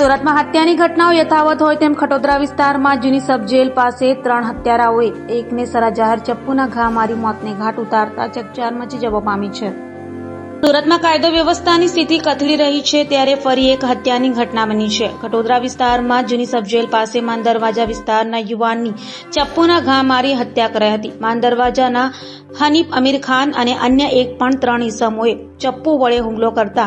સુરતમાં હત્યાની ઘટનાઓ યથાવત હોય તેમ ખટોદરા વિસ્તારમાં જૂની સબ જેલ પાસે 3 હત્યારાઓએ એકને સરા જાહેર ચપ્પુના ઘા મારી મોતને ઘાટ ઉતારતા ચકચાર મચી જવા પામી છે। સુરતમાં કાયદો વ્યવસ્થાની સ્થિતિ કથળી રહી છે ત્યારે ફરી એક હત્યાની ઘટના બની છે। ખટોદરા વિસ્તારમાં જૂની સબ જેલ પાસે માન દરવાજા વિસ્તારના યુવાનની ચપ્પુના ઘા મારી હત્યા કરાઈ હતી। માન દરવાજાના હનીફ અમીર ખાન અને અન્ય એક પણ 3 ઇસમોએ ચપ્પુ વડે હુમલો કરતા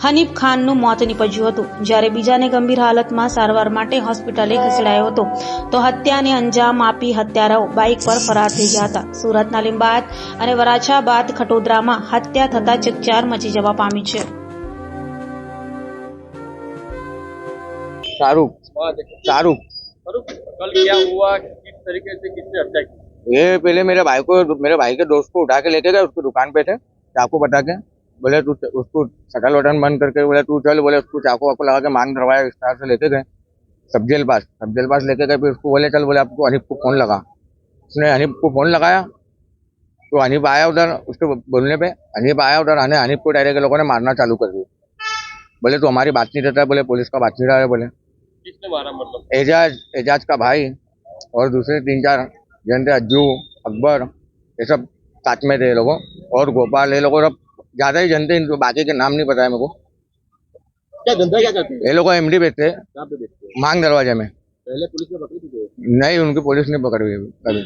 હનીફ ખાનનું મોત નીપજ્યું હતું, જ્યારે બીજાને ગંભીર હાલતમાં સારવાર માટે હોસ્પિટલે ખસેડાયો હતો તો હત્યાને અંજામ આપી હત્યારાઓ બાઇક પર ફરાર થઈ ગયા હતા। સુરતના લીંબાયત અને વરાછા બાદ ખટોદરામાં હત્યા થતા ચકચાર મચી જવા પામી છે। शाहरुख शाहरुख कल क्या हुआ, किस तरीके से किसने हत्या की? ये पहले मेरे भाई के दोस्त को उठा के लेके गए, उसकी दुकान पे थे, चाकू बता के बोले तू उसको शटल वटन बंद करके बोले तू चल, बोले उसको चाकू वाकू लगा के मान दरवाजा विस्तार से लेके गए सब जेल पास लेके गए। फिर उसको बोले चल, बोले आपको हनीफ को फोन लगा। उसने हनीफ को फोन लगाया तो हनीफ आया उधर, उसके बोलने पे हनीफ आया उधर, हनीफ को डायरेक्ट लोगों ने मारना चालू कर दिया। बोले तो हमारी बात नहीं रहता है, बोले पुलिस का बात नहीं रहा है। बोले किसने मारा? मतलब एजाज का भाई और दूसरे 3-4 जन थे, अज्जू अकबर, ये सब साथ में थे ये लोगों, और गोपाल, ये लोगों सब ज्यादा ही जन थे, इनको बाकी के नाम नहीं पता है मेरे को। क्या धंधा क्या करते हैं? ये लोग एमडी बेचते हैं कहाँ पे बेचते हैं? मांग दरवाजे में। पहले पुलिस ने पकड़ी थी? नहीं, उनकी पुलिस ने पकड़ी हुई कभी।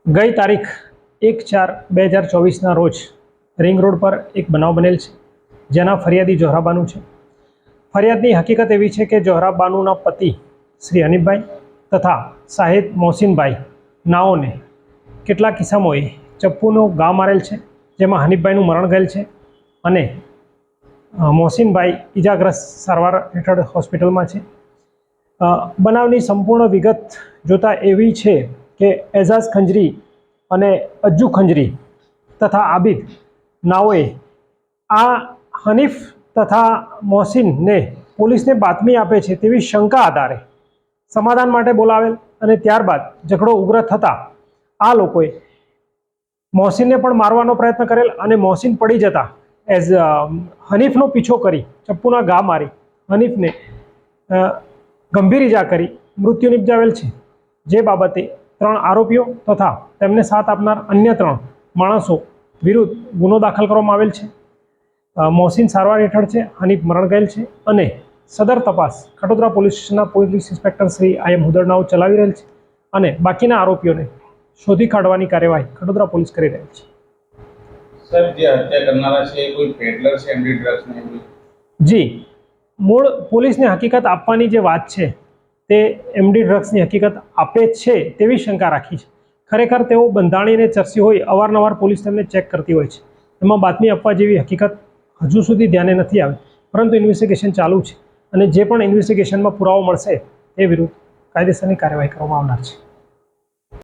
गई तारीख 1/4/2024 रोज रिंग रोड पर एक बनाव बनेल है, जेना फरियादी जोहराबानू है। फरियादनी हकीकत एवी है कि जोहराबानूना पति श्री हनीफभाई तथा साहिद मोहसिनभाई नाओने केटलाक किस्सामोए चप्पूनो घा मारेल है, जेमां हनीफभाईनुं मरण गયેલ છે અને મોહસિનભાઈ ઇજાગ્રસ્ત સારવાર હેઠળ હોસ્પિટલમાં છે। બનાવની સંપૂર્ણ વિગત જોતા એવી છે કે એઝાઝ ખંજરી અને અજ્જુ ખંજરી તથા આબિદ નાઓએ આ હનીફ તથા મોહસિનને પોલીસને બાતમી આપે છે તેવી શંકા આધારે સમાધાન માટે બોલાવેલ અને ત્યારબાદ ઝઘડો ઉગ્ર થતાં આ લોકોએ મોહસિનને પણ મારવાનો પ્રયત્ન કરેલ અને મોહસિન પડી જતા હનીફનો પીછો કરી ચપ્પુના ઘા મારી હનીફને ગંભીર ઇજા કરી મૃત્યુ નિપજાવેલ છે। જે બાબતે 3 આરોપીઓ તથા તેમને સાથ આપનાર અન્ય 3 માણસો વિરુદ્ધ ગુનો દાખલ કરવામાં આવેલ છે। મોહસિન સારવાર હેઠળ છે, હનીફ મરણ ગયેલ છે અને સદર તપાસ ખટોદરા પોલીસ સ્ટેશનના પોલીસ ઇન્સ્પેક્ટર શ્રી આઈ.એમ. હુદરનાઓ ચલાવી રહેલ છે અને બાકીના આરોપીઓને શોધી કાઢવાની કાર્યવાહી ખટોદરા પોલીસ કરી રહેલ છે। सर, જે હત્યા કરનારા છે કોઈ પેડલર છે એમડી ડ્રગ્સ ને? જી, મૂળ પોલીસને હકીકત આપવાની જે વાત છે તે એમડી ડ્રગ્સની હકીકત આપે છે તેવી શંકા રાખી છે। ખરેખર તેઓ બંધાણીને ચર્ચી હોય, અવારનવાર પોલીસ તેમને ચેક કરતી હોય છે, એમાં બાતમી આપવા જેવી હકીકત હજુ સુધી ધ્યાને નથી આવી, પરંતુ ઇન્વેસ્ટિગેશન ચાલુ છે અને જે પણ ઇન્વેસ્ટિગેશનમાં પુરાવો મળશે તે વિરુદ્ધ કાયદેસરની કાર્યવાહી કરવામાં આવનાર છે।